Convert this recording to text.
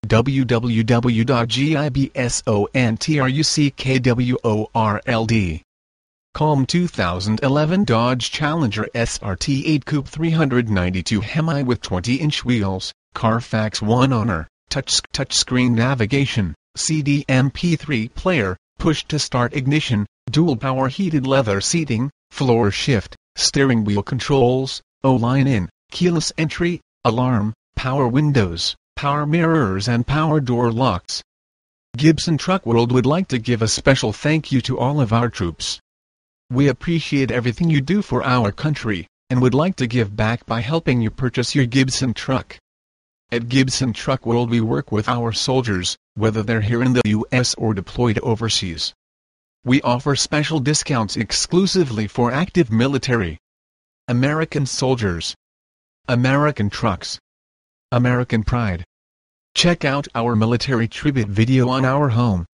www.gibsonTruckworld. Calm 2011 Dodge Challenger SRT 8 Coupe 392 Hemi with 20-inch wheels, CARFAX One owner, touchscreen navigation, CD MP3 player, push-to-start ignition, dual-power heated leather seating, floor shift, steering wheel controls, O-line in, keyless entry, alarm, power windows, power mirrors and power door locks. Gibson Truck World would like to give a special thank you to all of our troops. We appreciate everything you do for our country, and would like to give back by helping you purchase your Gibson truck. At Gibson Truck World we work with our soldiers, whether they're here in the U.S. or deployed overseas. We offer special discounts exclusively for active military. American soldiers. American trucks. American pride. Check out our military tribute video on our home,